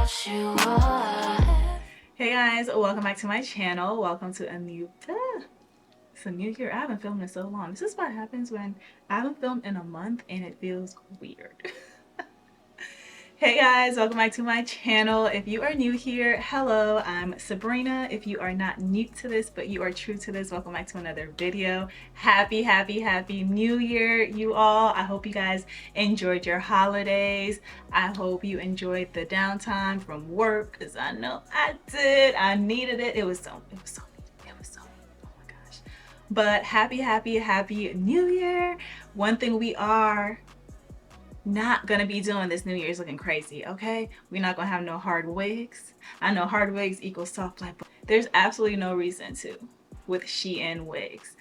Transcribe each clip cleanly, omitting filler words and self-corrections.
what you are. Hey guys, welcome back to my channel. Welcome to a new it's a new year. I haven't filmed in so long. This is what happens when I haven't filmed in a month and it feels weird. Hey guys, welcome back to my channel. If you are new here, hello, I'm Subrena. If you are not new to this but you are true to this, welcome back to another video. Happy new year, you all. I hope you guys enjoyed your holidays. I hope you enjoyed the downtime from work, because I know I did. I needed it. It was so needed. Oh my gosh. But happy new year. One thing we are not gonna be doing this new year is looking crazy, okay? We're not gonna have no hard wigs. I know hard wigs equals soft light, but there's absolutely no reason to with SHEIN wigs.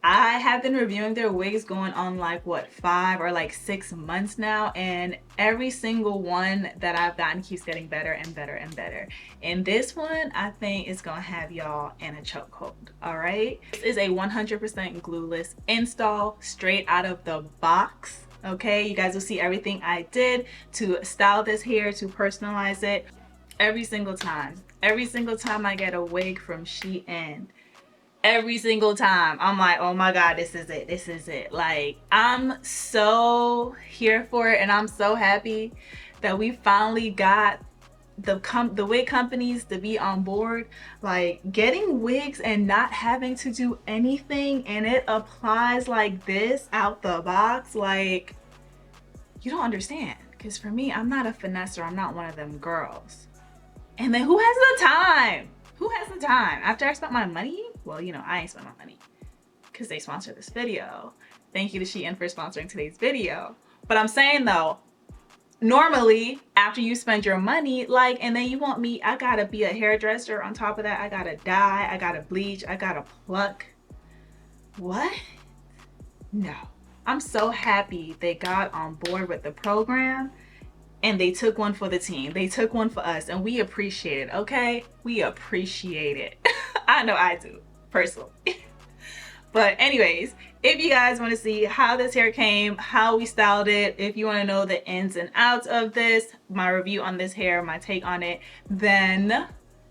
I have been reviewing their wigs going on like what, 5 or like 6 months now, and every single one that I've gotten keeps getting better and better and better. And this one I think is gonna have y'all in a chokehold. All right, this is a 100% glueless install straight out of the box. Okay, you guys will see everything I did to style this hair, to personalize it. Every single time I get a wig from SHEIN, every single time I'm like, oh my god, this is it. Like, I'm so here for it, and I'm so happy that we finally got the wig companies to be on board. Like, getting wigs and not having to do anything, and it applies like this out the box. Like, you don't understand, because for me, I'm not a finesser. I'm not one of them girls. And then who has the time? Who has the time? After I spent my money? Well, you know, I ain't spent my money because they sponsored this video. Thank you to SHEIN for sponsoring today's video. But I'm saying though, normally after you spend your money, like, and then you want me, I gotta be a hairdresser on top of that. I gotta dye, I gotta bleach, I gotta pluck. What? No. I'm so happy they got on board with the program, and they took one for the team. They took one for us, and we appreciate it, okay? We appreciate it. I know I do, personally. But anyways, if you guys want to see how this hair came, how we styled it, if you want to know the ins and outs of this, my review on this hair, my take on it, then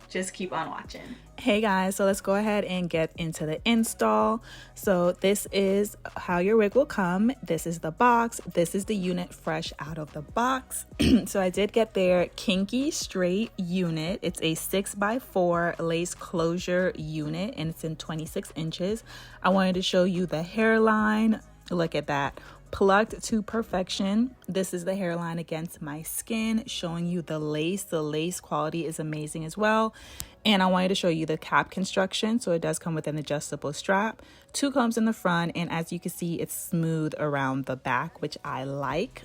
just keep on watching. Hey guys, so let's go ahead and get into the install. So this is how your wig will come. This is the box. This is the unit fresh out of the box. So I did get their Kinky straight unit. It's a 6x4 lace closure unit, and it's in 26 inches. I wanted to show you the hairline. Look at that. Plucked to perfection. This is the hairline against my skin, showing you the lace. The lace quality is amazing as well. And I wanted to show you the cap construction. So it does come with an adjustable strap, 2 combs in the front, and as you can see, it's smooth around the back, which I like.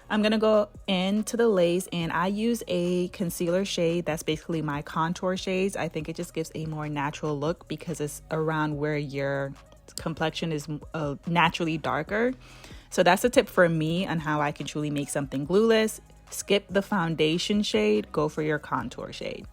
I'm gonna go into the lace, and I use a concealer shade that's basically my contour shades. I think it just gives a more natural look because it's around where your complexion is naturally darker. So that's a tip for me on how I can truly make something glueless. Skip the foundation shade, go for your contour shade.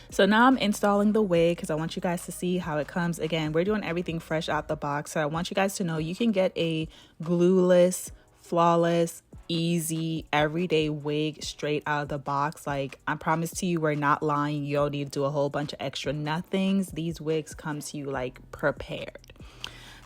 So now I'm installing the wig because I want you guys to see how it comes. Again, we're doing everything fresh out the box, so I want you guys to know you can get a glueless, flawless, easy, everyday wig straight out of the box. Like, I promise to you, we're not lying. You don't need to do a whole bunch of extra nothings. These wigs come to you like prepared.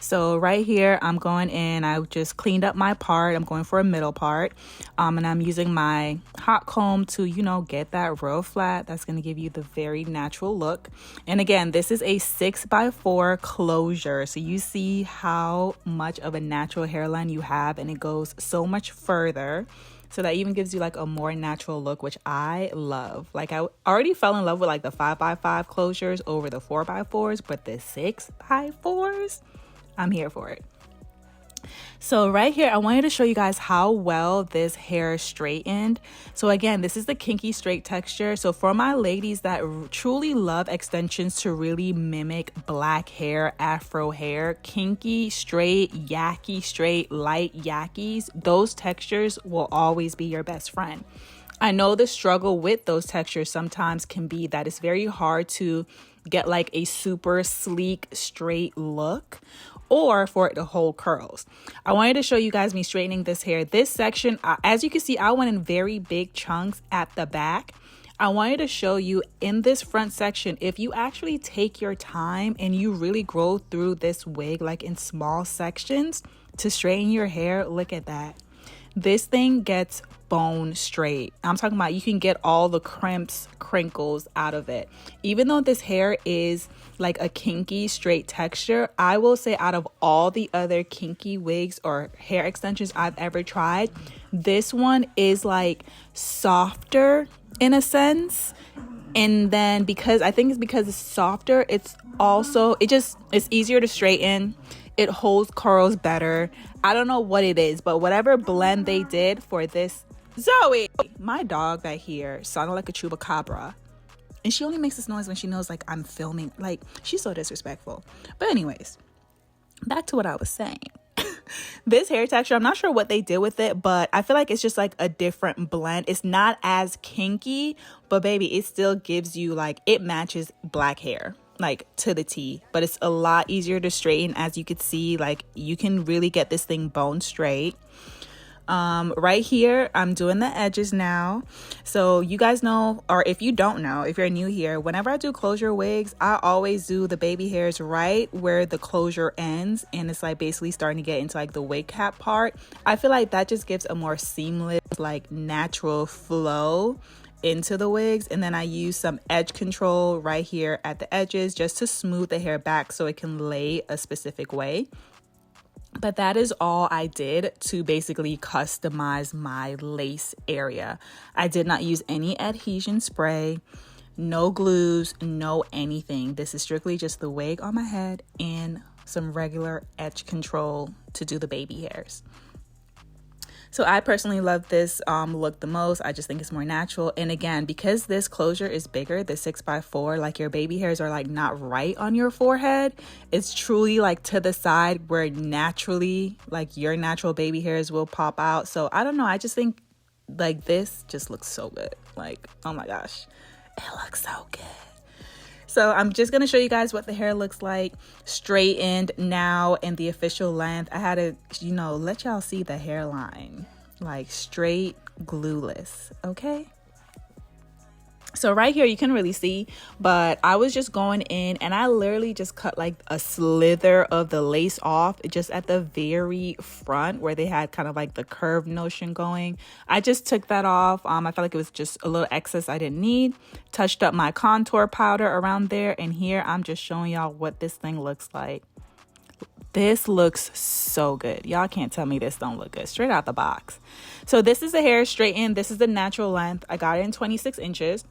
So right here, I'm going in, I just cleaned up my part. I'm going for a middle part. And I'm using my hot comb to, you know, get that real flat. That's going to give you the very natural look. And again, this is a 6x4 closure. So you see how much of a natural hairline you have, and it goes so much further. So that even gives you like a more natural look, which I love. Like, I already fell in love with like the 5x5 closures over the 4x4s, but the 6x4s, I'm here for it. So right here, I wanted to show you guys how well this hair straightened. So again, this is the Kinky straight texture. So for my ladies that truly love extensions to really mimic black hair, afro hair, Kinky straight, yaki straight, light yakis, those textures will always be your best friend. I know the struggle with those textures sometimes can be that it's very hard to get like a super sleek straight look, or for it to hold curls. I wanted to show you guys me straightening this hair. This section, as you can see, I went in very big chunks at the back. I wanted to show you in this front section, if you actually take your time and you really grow through this wig like in small sections to straighten your hair, look at that. This thing gets bone straight. I'm talking about you can get all the crimps, crinkles out of it. Even though this hair is like a kinky straight texture, I will say out of all the other kinky wigs or hair extensions I've ever tried, this one is like softer in a sense. And then because it's softer, it's also it's easier to straighten. It holds curls better. I don't know what it is, but whatever blend they did for this. Zoe, my dog back here sounded like a chupacabra, and she only makes this noise when she knows like I'm filming. Like, she's so disrespectful. But anyways, back to what I was saying. This hair texture, I'm not sure what they did with it, but I feel like it's just like a different blend. It's not as kinky, but baby, it still gives you like, it matches black hair like to the T, but it's a lot easier to straighten. As you could see, like you can really get this thing bone straight. Right here, I'm doing the edges now. So you guys know, or if you don't know, if you're new here, whenever I do closure wigs, I always do the baby hairs right where the closure ends, and it's like basically starting to get into like the wig cap part. I feel like that just gives a more seamless, like natural flow into the wigs. And then I use some edge control right here at the edges just to smooth the hair back so it can lay a specific way. But that is all I did to basically customize my lace area. I did not use any adhesion spray, no glues, no anything. This is strictly just the wig on my head and some regular edge control to do the baby hairs. So I personally love this look the most. I just think it's more natural. And again, because this closure is bigger, the 6x4, like your baby hairs are like not right on your forehead. It's truly like to the side where naturally like your natural baby hairs will pop out. So I don't know. I just think like this just looks so good. Like, oh my gosh, it looks so good. So I'm just going to show you guys what the hair looks like straightened now in the official length. I had to, let y'all see the hairline, like straight glueless. Okay. So right here, you can really see, but I was just going in and I literally just cut like a slither of the lace off just at the very front where they had kind of like the curved notion going. I just took that off. I felt like it was just a little excess I didn't need. Touched up my contour powder around there. And here I'm just showing y'all what this thing looks like. This looks so good. Y'all can't tell me this don't look good straight out the box. So this is the hair straightened. This is the natural length. I got it in 26 inches.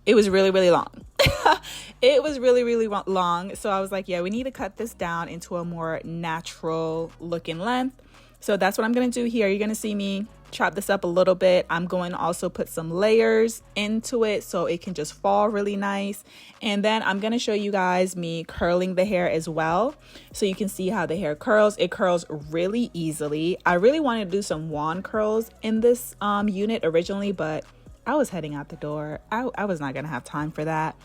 It was really, really long. It was really, really long. So I was like, yeah, we need to cut this down into a more natural looking length. So that's what I'm going to do here. You're going to see me chop this up a little bit. I'm going to also put some layers into it so it can just fall really nice. And then I'm going to show you guys me curling the hair as well, so you can see how the hair curls. It curls really easily. I really wanted to do some wand curls in this unit originally, but I was heading out the door. I was not going to have time for that.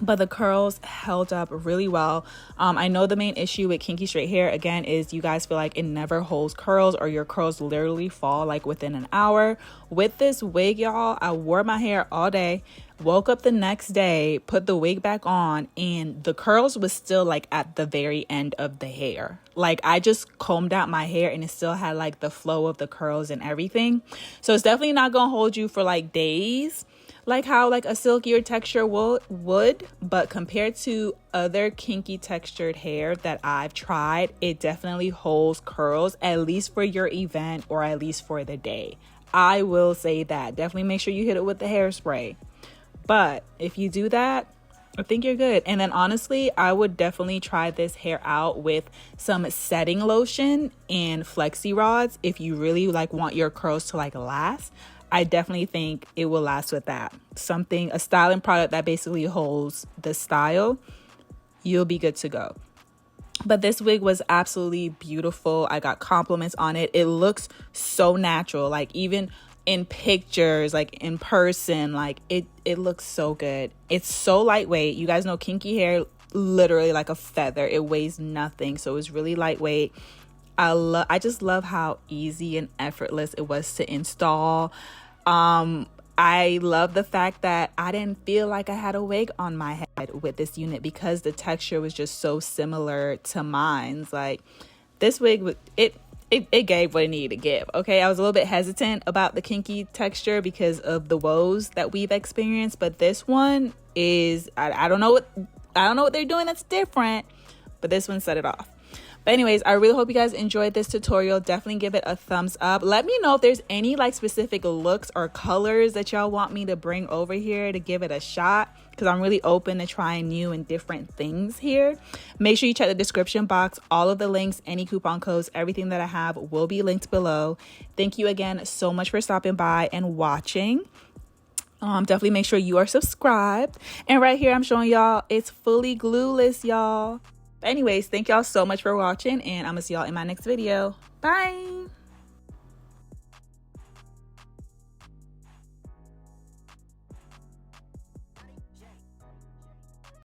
But the curls held up really well. I know the main issue with kinky straight hair, again, is you guys feel like it never holds curls, or your curls literally fall like within an hour. With this wig, y'all, I wore my hair all day, woke up the next day, put the wig back on, and the curls was still like at the very end of the hair. Like I just combed out my hair and it still had like the flow of the curls and everything. So it's definitely not gonna hold you for like days, like how like a silkier texture would, but compared to other kinky textured hair that I've tried, it definitely holds curls, at least for your event or at least for the day. I will say that. Definitely make sure you hit it with the hairspray. But if you do that, I think you're good. And then honestly, I would definitely try this hair out with some setting lotion and flexi rods if you really like want your curls to like last. I definitely think it will last with that. A styling product that basically holds the style, you'll be good to go. But this wig was absolutely beautiful. I got compliments on it. It looks so natural, like even in pictures, like in person, like it looks so good. It's so lightweight. You guys know kinky hair literally like a feather. It weighs nothing, so it was really lightweight. I just love how easy and effortless it was to install. I love the fact that I didn't feel like I had a wig on my head with this unit because the texture was just so similar to mine's. Like, this wig, it gave what it needed to give. Okay, I was a little bit hesitant about the kinky texture because of the woes that we've experienced, but this one is, I don't know what they're doing that's different, but this one set it off. But anyways, I really hope you guys enjoyed this tutorial. Definitely give it a thumbs up. Let me know if there's any like specific looks or colors that y'all want me to bring over here to give it a shot, because I'm really open to trying new and different things here. Make sure you check the description box. All of the links, any coupon codes, everything that I have will be linked below. Thank you again so much for stopping by and watching. Definitely make sure you are subscribed. And right here, I'm showing y'all it's fully glueless, y'all. Anyways, thank y'all so much for watching, and I'm gonna see y'all in my next video. Bye.